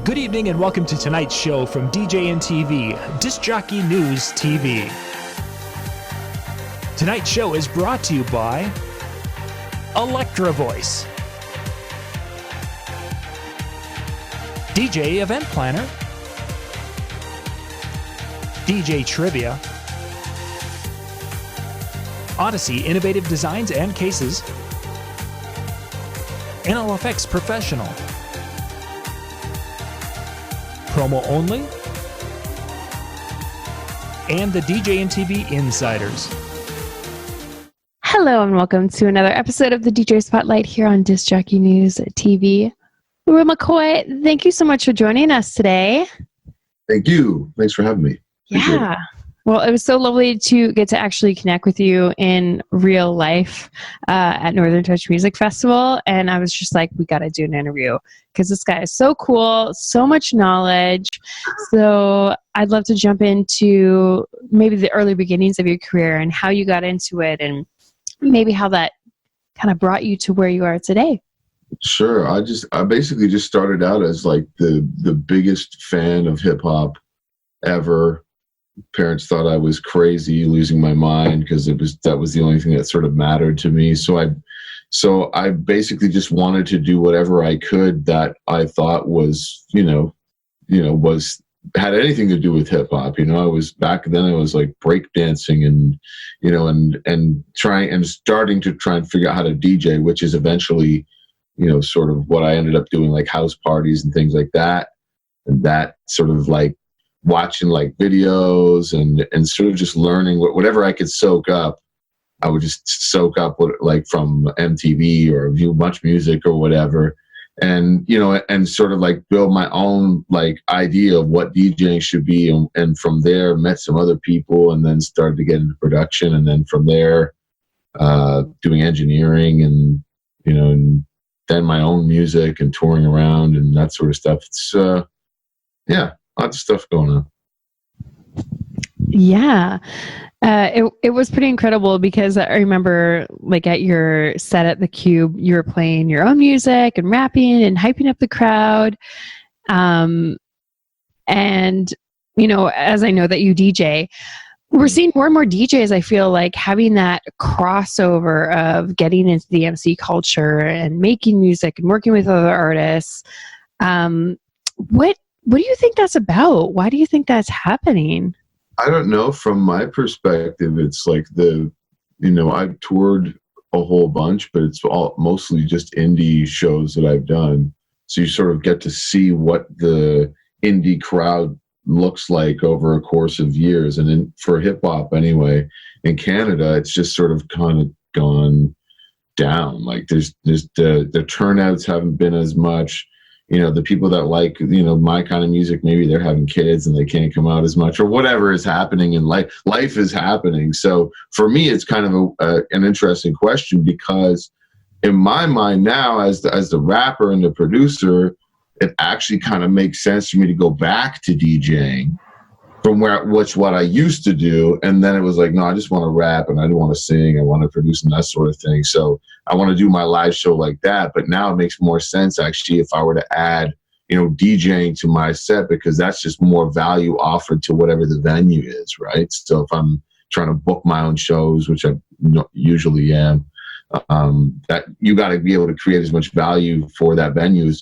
Good evening and welcome to tonight's show from DJNTV, Disc Jockey News TV. Tonight's show is brought to you by Electra Voice, DJ Event Planner, DJ Trivia, Odyssey Innovative Designs and Cases, NLFX Professional, Promo Only, and the DJNTV Insiders. Hello and welcome to another episode of the DJ Spotlight here on Disc Jockey News TV. Rel McCoy, thank you so much for joining us today. Thank you. Thanks for having me. Yeah. Well, it was so lovely to get to actually connect with you in real life at Northern Touch Music Festival. And I was just like, we got to do an interview because this guy is so cool, so much knowledge. So I'd love to jump into maybe the early beginnings of your career and how you got into it and maybe how that kind of brought you to where you are today. Sure. I basically just started out as like the biggest fan of hip hop ever. Parents thought I was crazy, losing my mind, because that was the only thing that sort of mattered to me. So I basically just wanted to do whatever I could that I thought was, had anything to do with hip hop. I was back then I was like breakdancing and starting to try and figure out how to DJ, which is eventually, sort of what I ended up doing, like house parties and things like that. And that sort of like watching like videos and sort of just learning whatever I could soak up. I would just soak up like from MTV or View Much Music or whatever. And, and sort of like build my own like idea of what DJing should be. And from there met some other people and then started to get into production. And then from there, doing engineering and then my own music and touring around and that sort of stuff. It's, lots of stuff going on. Yeah. It was pretty incredible because I remember like at your set at the Cube, you were playing your own music and rapping and hyping up the crowd. And, as I know that you DJ, we're seeing more and more DJs, I feel like, having that crossover of getting into the MC culture and making music and working with other artists. What do you think that's about? Why do you think that's happening? I don't know. From my perspective, it's like I've toured a whole bunch, but it's all mostly just indie shows that I've done. So you sort of get to see what the indie crowd looks like over a course of years. And for hip hop anyway, in Canada, it's just sort of kind of gone down. Like there's the turnouts haven't been as much. The people that like, my kind of music, maybe they're having kids and they can't come out as much or whatever is happening in life. Life is happening. So for me, it's kind of an interesting question because in my mind now, as the rapper and the producer, it actually kind of makes sense for me to go back to DJing from what I used to do. And then it was like, no, I just want to rap and I don't want to sing. I want to produce and that sort of thing. So I want to do my live show like that. But now it makes more sense actually if I were to add, DJing to my set, because that's just more value offered to whatever the venue is, right? So if I'm trying to book my own shows, which I usually am, that you got to be able to create as much value for that venue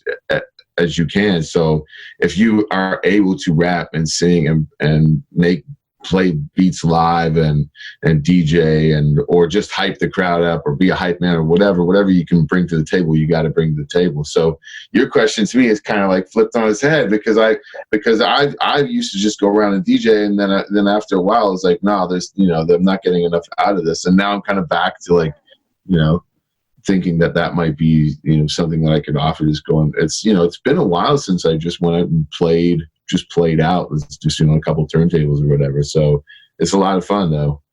as you can. So if you are able to rap and sing and play beats live and DJ or just hype the crowd up or be a hype man or whatever you can bring to the table, you got to bring to the table. So your question to me is kind of like flipped on its head because I used to just go around and DJ and then after a while it's like, no, I'm not getting enough out of this. And now I'm kind of back to like, thinking that might be, something that I could offer. It's been a while since I just went out and played out. It's just, a couple turntables or whatever. So it's a lot of fun though.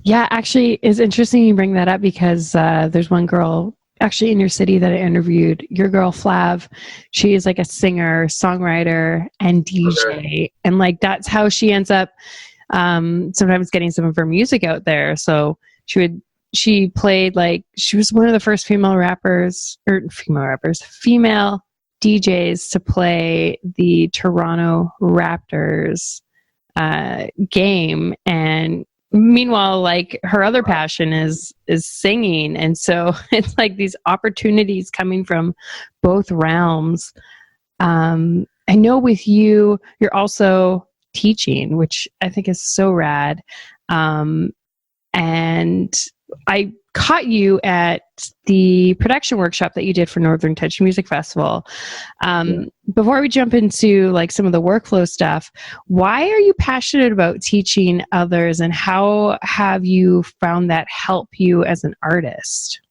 Yeah, actually it's interesting you bring that up because there's one girl actually in your city that I interviewed, your girl Flav. She is like a singer, songwriter, and DJ. Okay. And like, that's how she ends up sometimes getting some of her music out there. So she played like, she was one of the first female DJs to play the Toronto Raptors game, and meanwhile, like, her other passion is singing. And so it's like these opportunities coming from both realms. I know with you, you're also teaching, which I think is so rad. And I caught you at the production workshop that you did for Northern Touch Music Festival. Before we jump into like some of the workflow stuff, why are you passionate about teaching others, and how have you found that help you as an artist?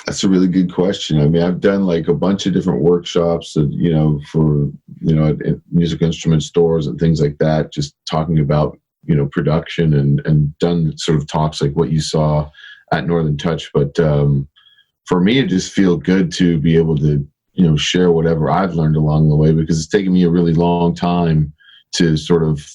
That's a really good question. I mean, I've done like a bunch of different workshops, for, at music instrument stores and things like that, just talking about, production and done sort of talks like what you saw at Northern Touch. But for me, it just feels good to be able to, share whatever I've learned along the way, because it's taken me a really long time to sort of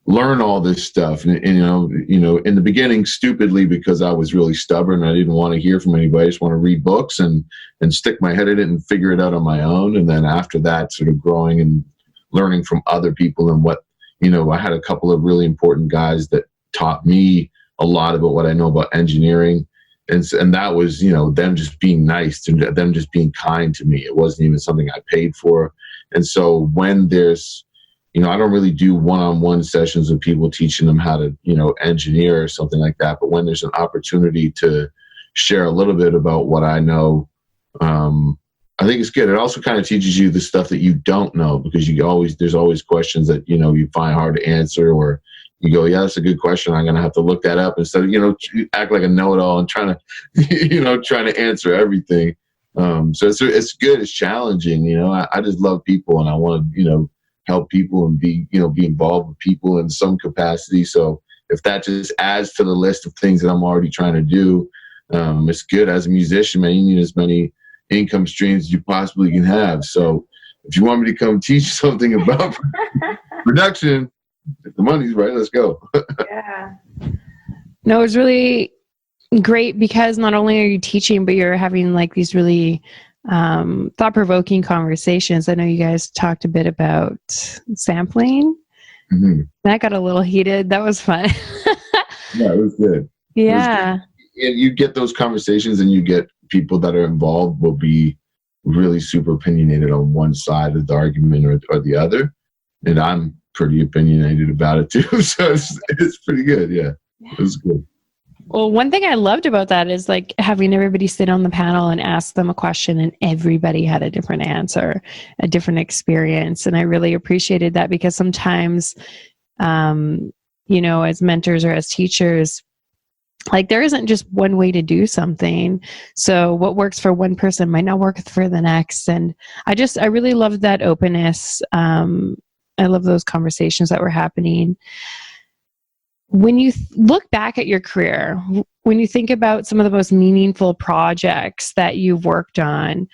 learn all this stuff. And in the beginning, stupidly, because I was really stubborn, I didn't want to hear from anybody. I just want to read books and stick my head in it and figure it out on my own. And then after that, sort of growing and learning from other people, and what, I had a couple of really important guys that taught me a lot about what I know about engineering. And that was, them just being nice, to them just being kind to me. It wasn't even something I paid for. And so when there's, I don't really do one-on-one sessions with people teaching them how to, engineer or something like that. But when there's an opportunity to share a little bit about what I know, I think it's good. It also kind of teaches you the stuff that you don't know, because there's always questions that, you find hard to answer, or you go, yeah, that's a good question, I'm going to have to look that up, instead of, act like a know-it-all and trying to answer everything. So it's good. It's challenging. I just love people, and I want to, help people and be involved with people in some capacity. So if that just adds to the list of things that I'm already trying to do, it's good. As a musician, man, you need as many income streams as you possibly can have. So if you want me to come teach something about production, if the money's right, let's go. Yeah. No, it's really great, because not only are you teaching, but you're having like these really thought-provoking conversations. I know you guys talked a bit about sampling. Mm-hmm. That got a little heated. That was fun. Yeah, it was good. Yeah. And you get those conversations, and you get people that are involved will be really super opinionated on one side of the argument or the other. And I'm pretty opinionated about it too. So it's pretty good. Yeah, it was good. Well, one thing I loved about that is like having everybody sit on the panel and ask them a question, and everybody had a different answer, a different experience. And I really appreciated that, because sometimes, as mentors or as teachers, like there isn't just one way to do something. So what works for one person might not work for the next. And I really loved that openness. I love those conversations that were happening. When you look back at your career, when you think about some of the most meaningful projects that you've worked on,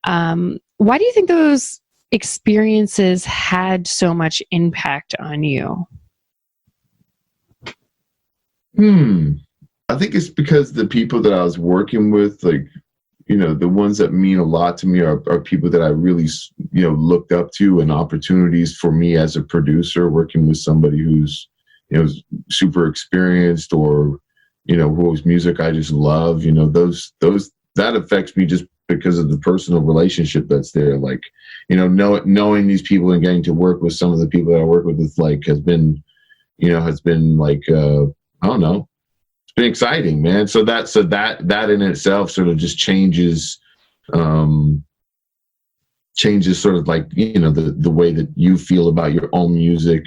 why do you think those experiences had so much impact on you? I think it's because the people that I was working with, like, the ones that mean a lot to me are people that I really, looked up to, and opportunities for me as a producer, working with somebody who's, super experienced, or, whose music I just love, that affects me just because of the personal relationship that's there. Like, knowing these people and getting to work with some of the people that I work with, has been like, I don't know, it's been exciting, man. So that in itself sort of just changes sort of like, the way that you feel about your own music,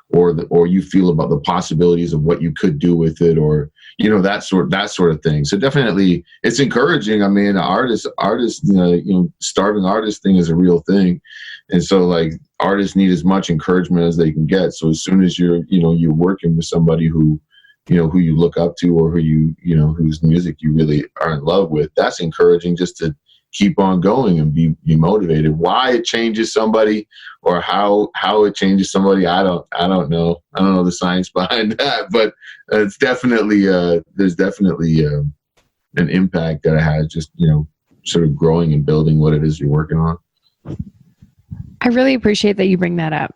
or you feel about the possibilities of what you could do with it, or, that sort of thing. So definitely it's encouraging. I mean, starving artist thing is a real thing. And so like artists need as much encouragement as they can get. So as soon as you're working with somebody who you look up to, or whose music you really are in love with, that's encouraging, just to keep on going and be motivated. Why it changes somebody, or how it changes somebody, I don't know. I don't know the science behind that, but it's definitely there's definitely an impact that it has, just sort of growing and building what it is you're working on. I really appreciate that you bring that up.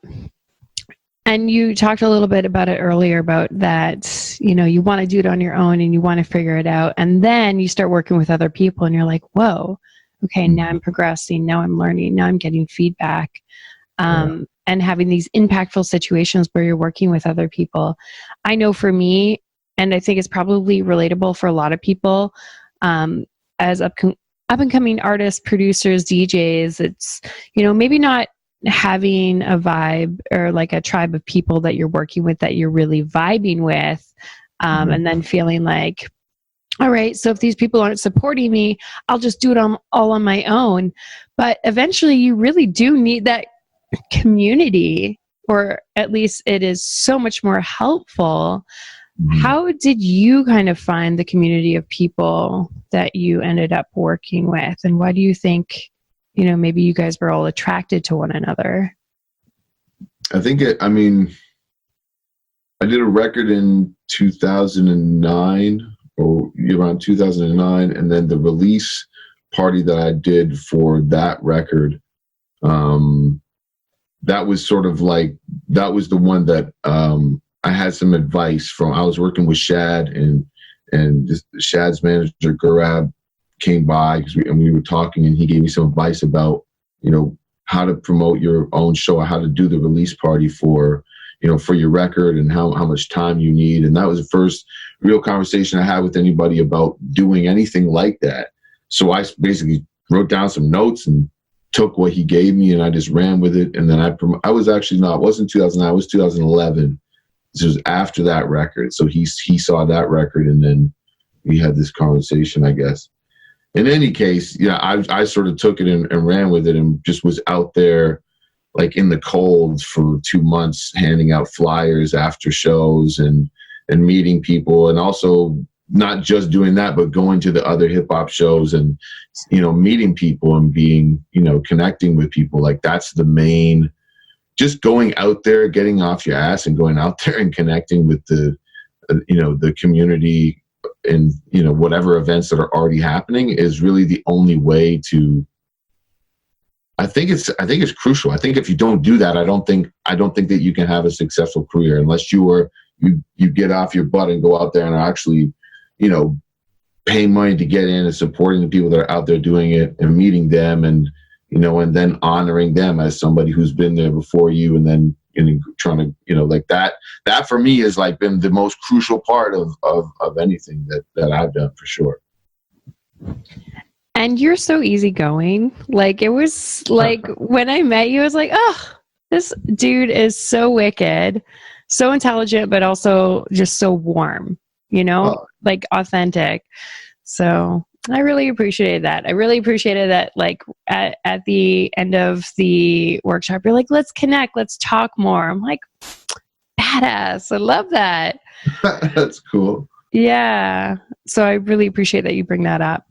And you talked a little bit about it earlier about that, you know, you want to do it on your own and you want to figure it out. And then you start working with other people and you're like, whoa, okay, now I'm progressing. Now I'm learning. Now I'm getting feedback. And having these impactful situations where you're working with other people. I know for me, and I think it's probably relatable for a lot of people, as up and coming artists, producers, DJs, it's, you know, maybe not having a vibe or like a tribe of people that you're working with that you're really vibing with, and then feeling like, all right, so if these people aren't supporting me, I'll just do it all on my own. But eventually you really do need that community, or at least it is so much more helpful. How did you kind of find the community of people that you ended up working with? And why do you think, you know, maybe you guys were all attracted to one another? I think I did a record in 2009 or around 2009. And then the release party that I did for that record, that was sort of like, that was the one that I had some advice from. I was working with Shad, and Shad's manager, Gurab, came by and we were talking, and he gave me some advice about, you know, how to promote your own show, or how to do the release party for, you know, for your record, and how much time you need. And that was the first real conversation I had with anybody about doing anything like that. So I basically wrote down some notes and took what he gave me, and I just ran with it. And then I was actually it wasn't 2009, it was 2011. This was after that record. So he saw that record, and then we had this conversation, I guess. In any case, yeah, I sort of took it and ran with it, and just was out there like in the cold for 2 months, handing out flyers after shows and meeting people, and also not just doing that, but going to the other hip hop shows and, you know, meeting people and being, you know, connecting with people. Like that's the main, just going out there, getting off your ass and going out there and connecting with the, you know, the community and, you know, whatever events that are already happening is really the only way to, I think it's crucial. I think if you don't do that, I don't think that you can have a successful career unless you get off your butt and go out there and actually, you know, pay money to get in and supporting the people that are out there doing it and meeting them, and, you know, and then honoring them as somebody who's been there before you, and then, you know, trying to, you know, like that for me has like been the most crucial part of anything that I've done, for sure. And you're so easygoing. Like, it was like when I met you, I was like, oh, this dude is so wicked, so intelligent, but also just so warm, you know, like authentic. So I really appreciated that. I really appreciated that, like, at the end of the workshop, you're like, let's connect, let's talk more. I'm like, badass. I love that. That's cool. Yeah. So I really appreciate that you bring that up.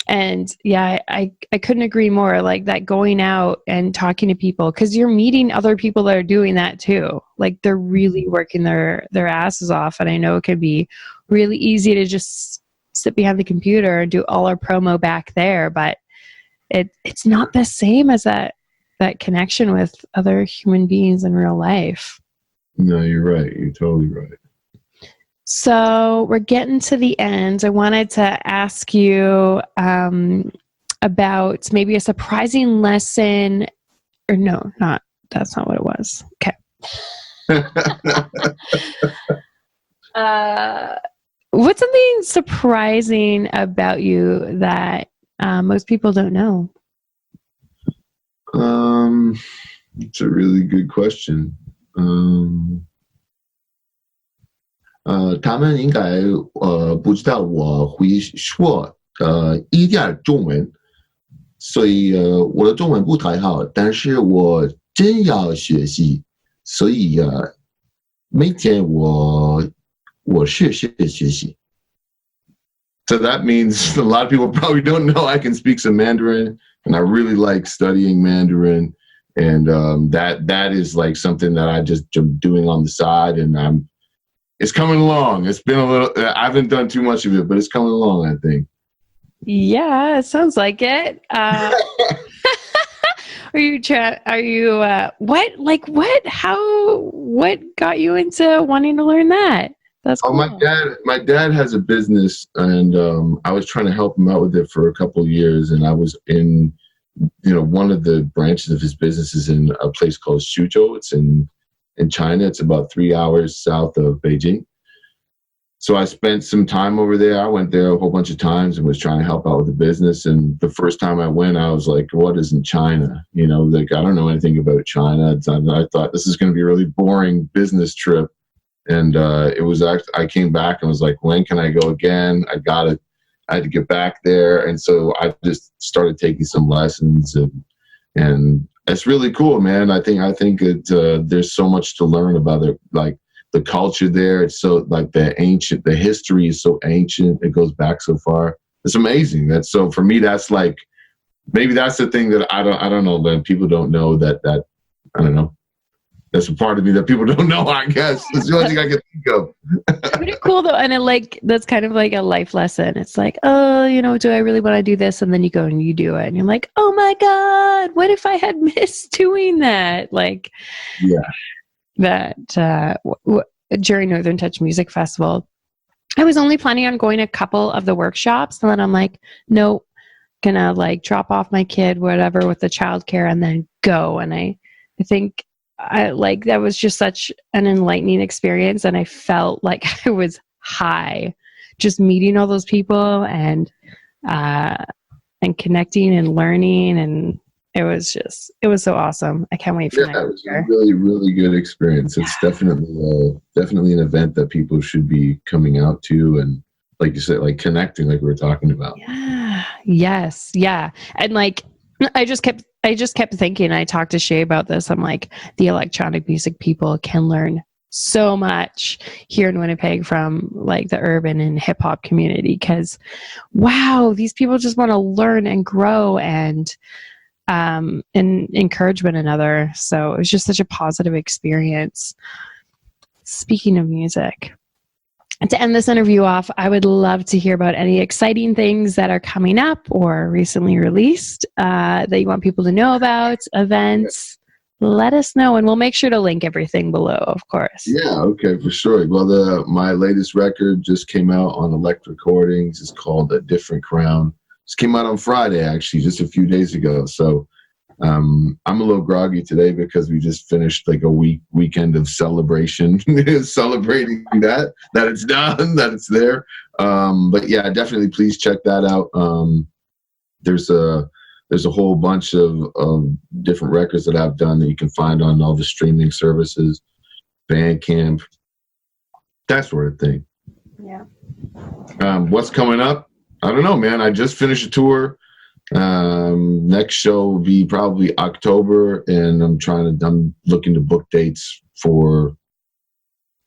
And yeah, I couldn't agree more. Like that, going out and talking to people, because you're meeting other people that are doing that too. Like they're really working their asses off. And I know it can be really easy to just sit behind the computer and do all our promo back there, but it's not the same as that connection with other human beings in real life. No, you're right. You're totally right. So we're getting to the end. I wanted to ask you about maybe a surprising lesson, or no, that's not what it was. Okay. What's something surprising about you that most people don't know? It's a really good question. 他们应该不知道我会说一点中文，所以我的中文不太好，但是我真要学习，所以每天我是学习。So that means a lot of people probably don't know I can speak some Mandarin, and I really like studying Mandarin, and that is like something that I just am doing on the side, and it's coming along. It's been a little, I haven't done too much of it, but it's coming along, I think. Yeah, it sounds like it. What got you into wanting to learn that? That's cool. My dad has a business, and I was trying to help him out with it for a couple of years, and I was in, one of the branches of his business is in a place called Suzhou. It's in China. It's about 3 hours south of Beijing. So I spent some time over there. I went there a whole bunch of times and was trying to help out with the business. And the first time I went, I was like, what is in China? Like, I don't know anything about China. I thought this is going to be a really boring business trip. And it was actually, I came back and was like, when can I go again? I had to get back there. And so I just started taking some lessons, and it's really cool, man. I think that there's so much to learn about it. Like, the culture there, it's so like the history is so ancient. It goes back so far. It's amazing. So for me, that's like, maybe that's the thing that I don't know, that people don't know that I don't know. That's a part of me that people don't know, I guess. It's the only thing I can think of. Pretty cool though. And that's kind of like a life lesson. It's like, oh, do I really want to do this? And then you go and you do it. And you're like, oh my God, what if I had missed doing that? Like, yeah. That during Northern Touch Music Festival, I was only planning on going a couple of the workshops, and then I'm like, no, gonna like drop off my kid, whatever, with the childcare, and then go. And I think that was just such an enlightening experience, and I felt like I was high, just meeting all those people and connecting and learning, and it was so awesome. I can't wait for next year. It was a really, really good experience. It's definitely an event that people should be coming out to, and like you said, like connecting, like we were talking about. Yeah. Yes. Yeah. And like, I just kept thinking, I talked to Shay about this. I'm like, the electronic music people can learn so much here in Winnipeg from like the urban and hip hop community. 'Cause wow, these people just want to learn and grow and encourage one another. So it was just such a positive experience. Speaking of music, to end this interview off, I would love to hear about any exciting things that are coming up or recently released that you want people to know about, events. Let us know, and we'll make sure to link everything below, of course. Yeah, okay, for sure. Well, my latest record just came out on Electric Recordings. It's called A Different Crown. Just came out on Friday, actually, just a few days ago. So I'm a little groggy today because we just finished like a weekend of celebration, celebrating that it's done, that it's there. But yeah, definitely please check that out. There's a whole bunch of different records that I've done that you can find on all the streaming services, Bandcamp, that sort of thing. Yeah. What's coming up? I don't know, man. I just finished a tour. Next show will be probably October, and I'm looking to book dates for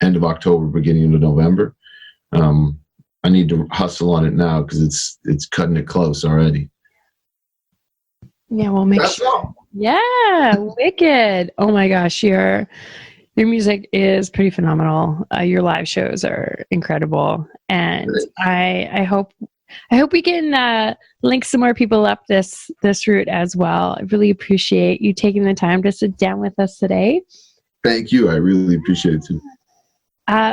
end of October, beginning of November. I need to hustle on it now because it's cutting it close already. Yeah, we'll make sure. Yeah, wicked. Oh my gosh, your music is pretty phenomenal. Your live shows are incredible, and I hope we can link some more people up this route as well. I really appreciate you taking the time to sit down with us today. Thank you. I really appreciate it too.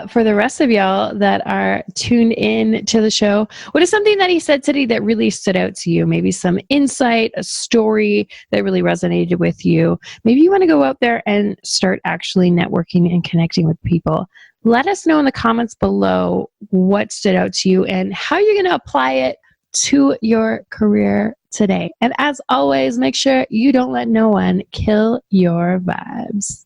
For the rest of y'all that are tuned in to the show, what is something that he said today that really stood out to you? Maybe some insight, a story that really resonated with you. Maybe you want to go out there and start actually networking and connecting with people. Let us know in the comments below what stood out to you and how you're going to apply it to your career today. And as always, make sure you don't let no one kill your vibes.